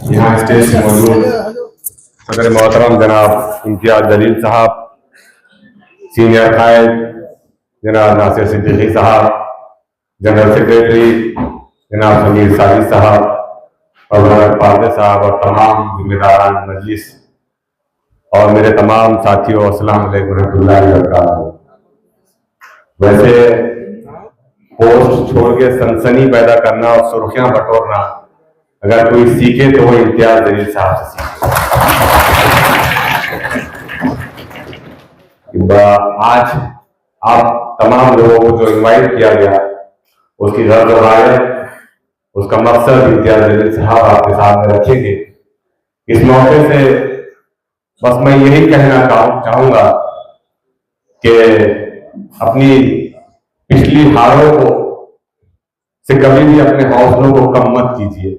यहाँ स्टेज पर मौजूद सदर मोहतरम जनाब इम्तियाज जलील साहब, सीनियर कायद जनाब नासिर सिद्दीकी साहब, जनरल सेक्रेटरी जनाब समीर साजिद साहब और पारदे साहब और तमाम जिम्मेदारान मजलिस और मेरे तमाम साथियों, अस्सलाम वालेकुम रहमतुल्लाहि व बरकातहू। वैसे पोस्ट छोड़ के सनसनी पैदा करना और सुर्खियां बटोरना अगर कोई सीखे तो वो इम्तियाज जलील साहब से सीखे। आज आप तमाम लोगों को जो इनवाइट किया गया उसकी गर्ज और आयत, उसका मकसद इम्तियाज जलील साहब आपके सामने रखेंगे। इस मौके से बस मैं यही कहना चाहूंगा कि अपनी पिछली हारों को से कभी भी अपने हौसलों को कम मत कीजिए।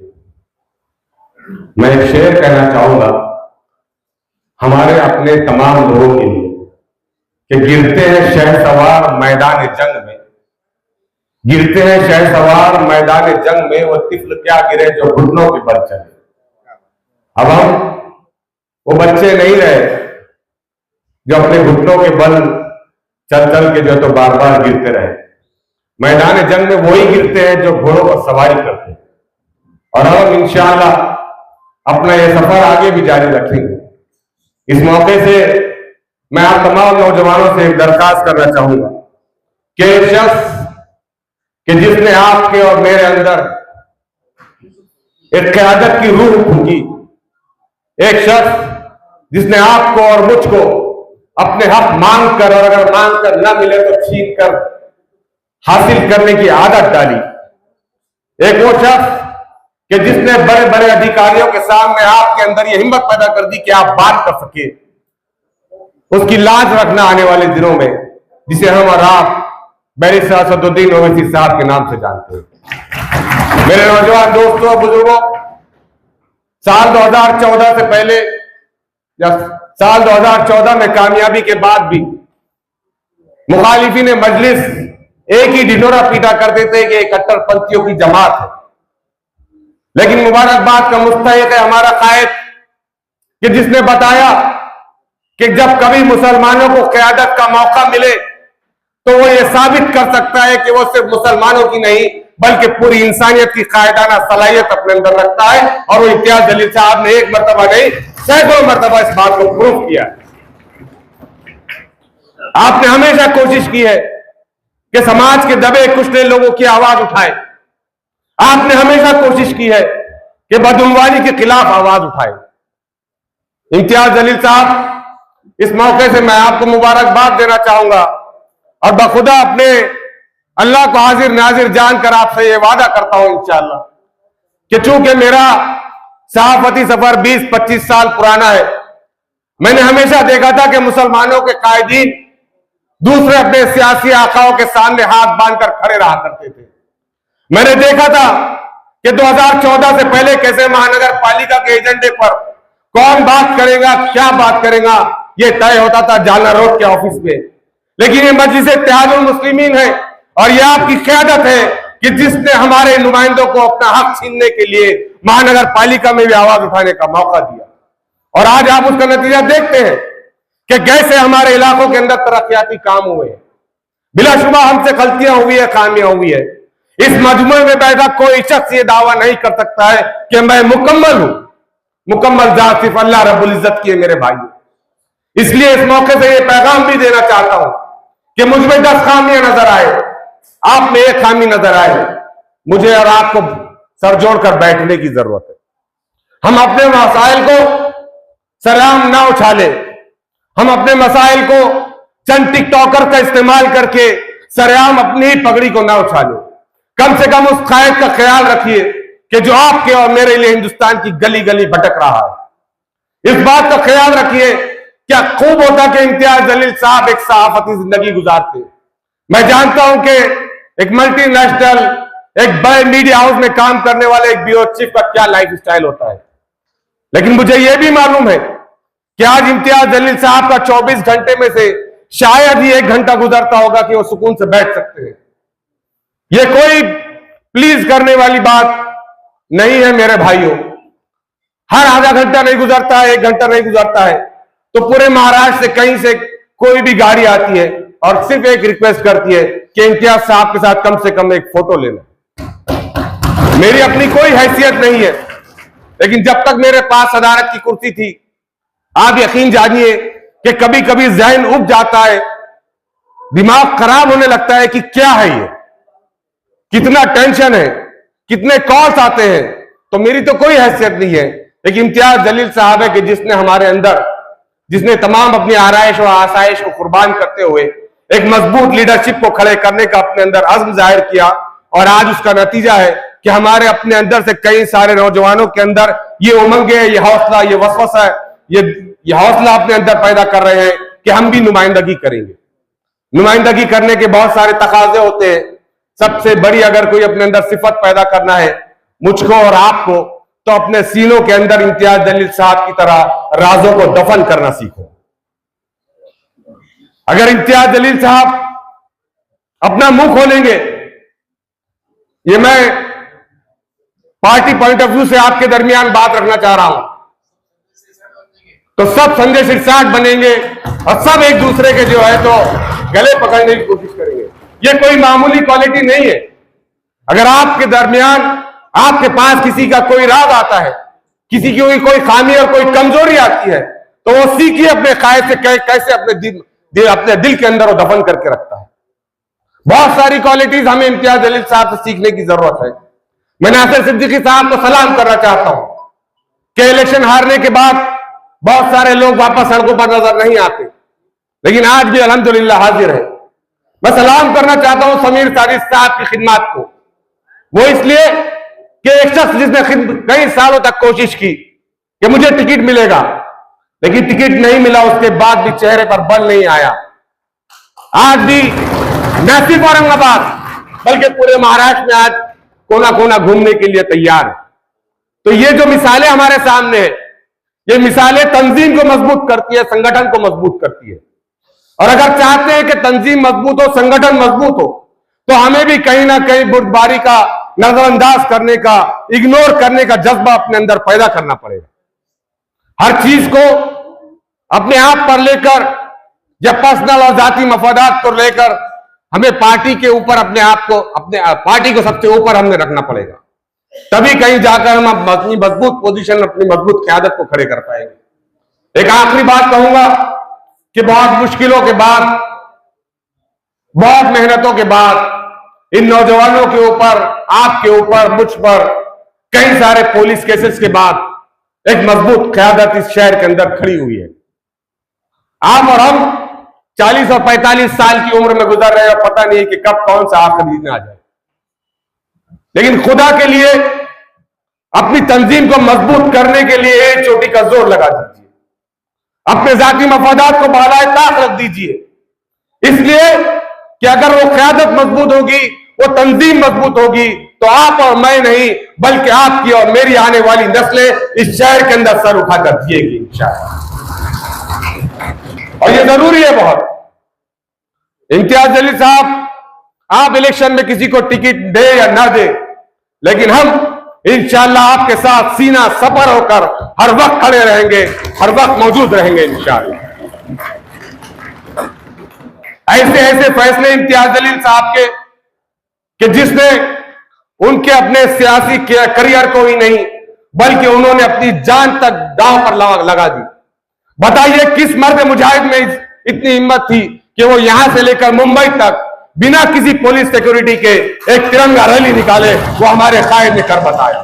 मैं एक शेर कहना चाहूंगा हमारे अपने तमाम लोगों के लिए कि गिरते हैं शहसवार मैदान जंग में, गिरते हैं शहसवार मैदान जंग में, वो तिफल क्या गिरे जो घुटनों के बल चले। अब हम वो बच्चे नहीं रहे जो अपने घुटनों के बल चल चल के जो तो बार बार गिरते रहे। मैदान जंग में वही गिरते हैं जो घोड़ों पर सवारी करते हैं। और हम इंशाअल्लाह अपना ये सफर आगे भी जारी रखेंगे। इस मौके से मैं आप तमाम नौजवानों से एक दरखास्त करना चाहूंगा कि एक शख्स कि जिसने आपके और मेरे अंदर एक क़यादत की रूह फूंकी, एक शख्स जिसने आपको और मुझको अपने हक मांग कर और अगर मांग कर न मिले तो छीन कर हासिल करने की आदत डाली, एक वो शख्स कि जिसने बड़े बड़े अधिकारियों के सामने आपके अंदर ये हिम्मत पैदा कर दी कि आप बात कर सके, उसकी लाज रखना आने वाले दिनों में, जिसे हम और आप बैरिस्टर असदुद्दीन ओवैसी साहब के नाम से जानते हैं। मेरे नौजवान दोस्तों, बुजुर्गों, साल 2014 से पहले या साल 2014 में कामयाबी के बाद भी मुखालिफिन मजलिस एक ही ढिढोरा पीटा करते थे कि एक कट्टरपंथियों की जमात है। लेकिन मुबारकबाद का मुस्तहिक है हमारा कायद कि जिसने बताया कि जब कभी मुसलमानों को क़यादत का मौका मिले तो वो ये साबित कर सकता है कि वो सिर्फ मुसलमानों की नहीं बल्कि पूरी इंसानियत की कायदाना सलाहियत अपने अंदर रखता है। और वो इम्तियाज जलील साहब ने एक मरतबा नहीं सैकड़ों मरतबा इस बात को प्रूव किया। आपने हमेशा कोशिश की है कि समाज के दबे कुचले लोगों की आवाज उठाए। आपने हमेशा कोशिश की है कि बदउनवानी के खिलाफ आवाज उठाए। इम्तियाज जलील साहब, इस मौके से मैं आपको मुबारकबाद देना चाहूंगा और बखुदा अपने अल्लाह को हाजिर नाजिर जानकर आपसे ये वादा करता हूं इंशाअल्लाह कि चूंकि मेरा सहाफती सफर 20-25 साल पुराना है, मैंने हमेशा देखा था कि मुसलमानों के कायदीन दूसरे अपने सियासी आकाओं के सामने हाथ बांधकर खड़े रहा करते थे। मैंने देखा था कि 2014 से पहले कैसे महानगर पालिका के एजेंडे पर कौन बात करेगा, क्या बात करेगा, यह तय होता था जालना रोड के ऑफिस में। लेकिन ये मजलिस इत्तेहादुल मुस्लिमीन है और यह आपकी क़यादत है कि जिसने हमारे नुमाइंदों को अपना हक छीनने के लिए महानगर पालिका में भी आवाज उठाने का मौका दिया। और आज आप उसका नतीजा देखते हैं कि कैसे हमारे इलाकों के अंदर तरक्याती काम हुए हैं। बिलाशुबा हमसे गलतियां हुई है, खामियां हुई है। इस मजमूए में बैठा कोई शख्स ये दावा नहीं कर सकता है कि मैं मुकम्मल हूं। मुकम्मल जात सिर्फ अल्लाह रब्बुल इज्जत की है मेरे भाई। इसलिए इस मौके से यह पैगाम भी देना चाहता हूं कि मुझ में 10 खामियां नजर आए, आप में एक खामी नजर आए, मुझे और आपको सर जोड़कर बैठने की जरूरत है। हम अपने मसाइल को सरेआम ना उछाले, हम अपने मसाइल को चंद टिकटॉकर का इस्तेमाल करके सरेआम अपनी ही पगड़ी को ना उछाले। कम से कम उस कायद का ख्याल रखिए कि जो आपके और मेरे लिए हिंदुस्तान की गली गली भटक रहा है। इस बात का ख्याल रखिए, क्या खूब होता कि इम्तियाज जलील साहब एक सहाफती जिंदगी गुजारते। मैं जानता हूं कि एक मल्टीनेशनल, एक बड़े मीडिया हाउस में काम करने वाले एक ब्यूरो चीफ का क्या लाइफ स्टाइल होता है, लेकिन मुझे यह भी मालूम है कि आज इम्तियाज जलील साहब का 24 घंटे में से शायद ही 1 घंटा गुजरता होगा कि वो सुकून से बैठ सकते हैं। यह कोई प्लीज करने वाली बात नहीं है मेरे भाइयों। हर आधा घंटा नहीं गुजरता है, 1 घंटा नहीं गुजरता है तो पूरे महाराष्ट्र से कहीं से कोई भी गाड़ी आती है और सिर्फ एक रिक्वेस्ट करती है कि इम्तियाज साहब के साथ कम से कम एक फोटो लेना। मेरी अपनी कोई हैसियत नहीं है, लेकिन जब तक मेरे पास सदारत की कुर्सी थी, आप यकीन जानिए कि कभी कभी जहन उब जाता है, दिमाग खराब होने लगता है कि क्या है ये, कितना टेंशन है, कितने कॉल्स आते हैं। तो मेरी तो कोई हैसियत नहीं है, लेकिन इम्तियाज जलील साहब है कि जिसने हमारे अंदर, जिसने तमाम अपनी आराइश और आसाइश को कुर्बान करते हुए एक मजबूत लीडरशिप को खड़े करने का अपने अंदर अज़्म जाहिर किया, और आज उसका नतीजा है कि हमारे अपने अंदर से कई सारे नौजवानों के अंदर ये उमंग है, ये हौसला, ये वसवसा है, ये हौसला अपने अंदर पैदा कर रहे हैं कि हम भी नुमाइंदगी करेंगे। नुमाइंदगी करने के बहुत सारे तकाजे होते हैं। सबसे बड़ी अगर कोई अपने अंदर सिफत पैदा करना है मुझको और आपको, तो अपने सीनों के अंदर इम्तियाज जलील साहब की तरह राजों को दफन करना सीखो। अगर इम्तियाज जलील साहब अपना मुंह खोलेंगे, ये मैं पार्टी पॉइंट ऑफ व्यू से आपके दरमियान बात रखना चाह रहा हूं, तो सब संजय सिरसाट बनेंगे और सब एक दूसरे के जो है तो गले पकड़ने की कोशिश करेंगे। ये कोई मामूली क्वालिटी नहीं है। अगर आपके दरमियान, आपके पास किसी का कोई राज आता है, किसी की कोई खामी और कोई कमजोरी आती है, तो वो सीखिए अपने कायद से कैसे अपने दिल के अंदर वो दफन करके रखता है। बहुत सारी क्वालिटीज हमें इम्तियाज जलील साहब से सीखने की जरूरत है। मैं नासिर सिद्दीकी साहब को सलाम करना चाहता हूं कि इलेक्शन हारने के बाद बहुत सारे लोग वापस सड़कों पर नजर नहीं आते, लेकिन आज भी अल्हम्दुलिल्लाह हाजिर है। मैं सलाम करना चाहता हूं समीर साजिद साहब की खिदमत को। वो इसलिए कि एक शख्स जिसने कई सालों तक कोशिश की कि मुझे टिकट मिलेगा, लेकिन टिकट नहीं मिला, उसके बाद भी चेहरे पर बल नहीं आया। आज भी न सिर्फ औरंगाबाद बल्कि पूरे महाराष्ट्र में आज कोना कोना घूमने के लिए तैयार है। तो ये जो मिसालें हमारे सामने है, ये मिसालें तंजीम को मजबूत करती है, संगठन को मजबूत करती है। और अगर चाहते हैं कि तंजीम मजबूत हो, संगठन मजबूत हो, तो हमें भी कहीं ना कहीं बुर्दबारी का नजरअंदाज करने का, इग्नोर करने का जज्बा अपने अंदर पैदा करना पड़ेगा। हर चीज को अपने आप पर लेकर या पर्सनल और जाती मफादात को लेकर हमें पार्टी के ऊपर अपने आप को, अपने पार्टी को सबसे ऊपर हमने रखना पड़ेगा। तभी कहीं जाकर हम अपनी मजबूत पोजीशन, अपनी मजबूत क़यादत को खड़े कर पाएंगे। एक आखिरी बात कहूंगा कि बहुत मुश्किलों के बाद, बहुत मेहनतों के बाद इन नौजवानों के ऊपर, आपके ऊपर, मुझ पर कई सारे पुलिस केसेस के बाद एक मजबूत क़यादत इस शहर के अंदर खड़ी हुई है। आप और हम 40 और 45 साल की उम्र में गुजर रहे हैं और पता नहीं कि कब कौन सा आखिरी दिन आ जाए, लेकिन खुदा के लिए अपनी तंजीम को मजबूत करने के लिए एक चोटी का जोर लगा दीजिए, अपने जाती मफादात को बालाए ताक रख दीजिए, इसलिए कि अगर वो क़यादत मजबूत होगी, वो तंजीम मजबूत होगी, तो आप और मैं नहीं बल्कि आपकी और मेरी आने वाली नस्लें इस शहर के अंदर सर उठाकर जिएगी इंशाअल्लाह। और ये जरूरी है बहुत। इम्तियाज जलील साहब, आप इलेक्शन में किसी को टिकट दे या ना दे, लेकिन हम इंशाअल्लाह आपके साथ सीना सफर होकर हर वक्त खड़े रहेंगे, हर वक्त मौजूद रहेंगे इंशाअल्लाह। ऐसे ऐसे फैसले इम्तियाज जलील साहब के कि जिसने उनके अपने सियासी करियर को ही नहीं बल्कि उन्होंने अपनी जान तक दांव पर लगा दी। बताइए किस मर्द मुजाहिद में इतनी हिम्मत थी कि वो यहां से लेकर मुंबई तक बिना किसी पुलिस सिक्योरिटी के एक तिरंगा रैली निकाले, वो हमारे कायद ने कर बताया।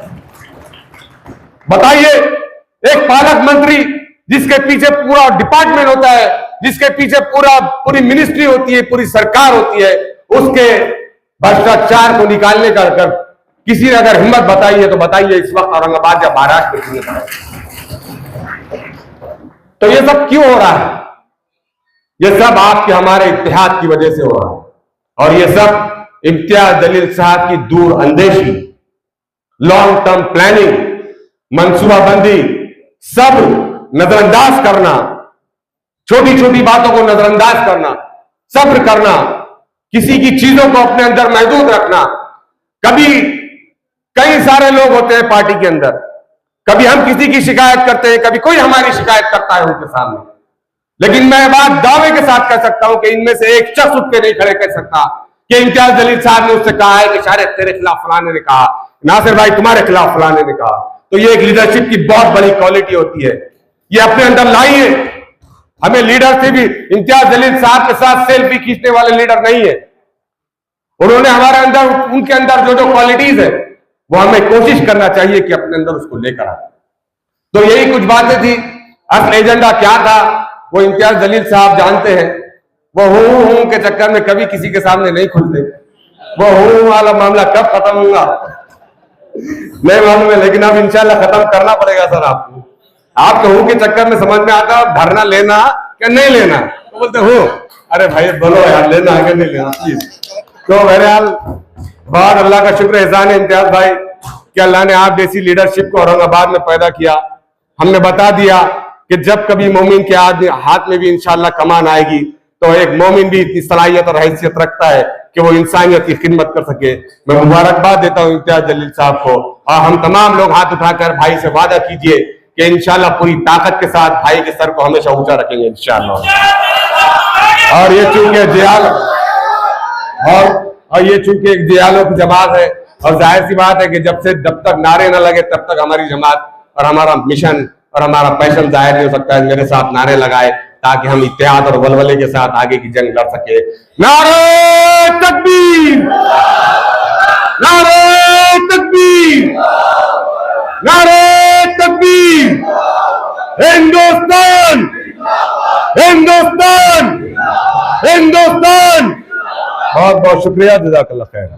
बताइए एक पालक मंत्री जिसके पीछे पूरा डिपार्टमेंट होता है, जिसके पीछे पूरी मिनिस्ट्री होती है, पूरी सरकार होती है, उसके भ्रष्टाचार को निकालने का अगर किसी ने अगर हिम्मत बताई है तो बताइए इस वक्त औरंगाबाद या महाराष्ट्र में। तो ये सब क्यों हो रहा है? ये सब आपके हमारे इत्तेहाद की वजह से हो रहा है, और ये सब इम्तियाज जलील साहब की दूर अंदेशी, लॉन्ग टर्म प्लानिंग, मंसूबाबंदी, सब नजरअंदाज करना, छोटी छोटी बातों को नजरअंदाज करना, सब्र करना, किसी की चीजों को अपने अंदर महदूद रखना, कभी कई सारे लोग होते हैं पार्टी के अंदर, कभी हम किसी की शिकायत करते हैं, कभी कोई हमारी शिकायत करता है उनके सामने, लेकिन मैं बात दावे के साथ कह सकता हूं कि इनमें से एक शख्स उठ के नहीं खड़े कर सकता कि इम्तियाज जलील साहब ने उससे कहा है कि शायद तेरे खिलाफ फलाने ने कहा, नासिर भाई तुम्हारे खिलाफ फलाने ने कहा। तो ये एक लीडरशिप की बहुत बड़ी क्वालिटी होती है, ये अपने अंदर लाई है। हमें लीडर से भी इम्तियाज जलील साहब के साथ सेल्फी खींचने वाले लीडर नहीं है। उन्होंने हमारे अंदर, उनके अंदर जो जो क्वालिटीज है वो हमें कोशिश करना चाहिए कि अपने अंदर उसको लेकर आए। तो यही कुछ बातें थी। असल एजेंडा क्या था वो इम्तियाज जलील साहब जानते हैं। वो हूं के चक्कर में कभी किसी के सामने नहीं खुलते। वो हूं वाला मामला कब खत्म होगा नहीं मालूम है, लेकिन अब इंशाल्लाह खत्म करना पड़ेगा सर आपको। आप तो हूं के चक्कर में समझ में आता धरना लेना क्या नहीं लेना, तो बोलते हो अरे भाई बोलो यार लेना है क्या नहीं लेना प्लीज। तो बहरहाल बहुत अल्लाह का शुक्र एहसान है इम्तियाज भाई कि अल्लाह ने आप जैसी लीडरशिप को औरंगाबाद में पैदा किया। हमने बता दिया कि जब कभी मोमिन के हाथ में भी इंशाल्लाह कमान आएगी तो एक मोमिन भी इतनी सलाहियत और हैसियत रखता है कि वो इंसानियत की खिदमत कर सके। मैं मुबारकबाद देता हूँ इम्तियाज जलील साहब को, और हम तमाम लोग हाथ उठाकर भाई से वादा कीजिए कि इंशाल्लाह पूरी ताकत के साथ भाई के सर को हमेशा ऊंचा रखेंगे इंशाल्लाह। और ये चूंकि जियाल और ये चूंकि एक जियालों की जमात है, और जाहिर सी बात है कि जब तक नारे न लगे तब तक हमारी जमात और हमारा मिशन और हमारा पैशन जाहिर नहीं हो सकता है। मेरे साथ नारे लगाए ताकि हम इत्तेहाद और वलवले के साथ आगे की जंग लड़ सके। नारे तकबीर, नारे तकबीर, नारे तकबीर, हिंदुस्तान, हिंदुस्तान, हिंदुस्तान। बहुत बहुत शुक्रिया, जज़ाकल्लाह खैर।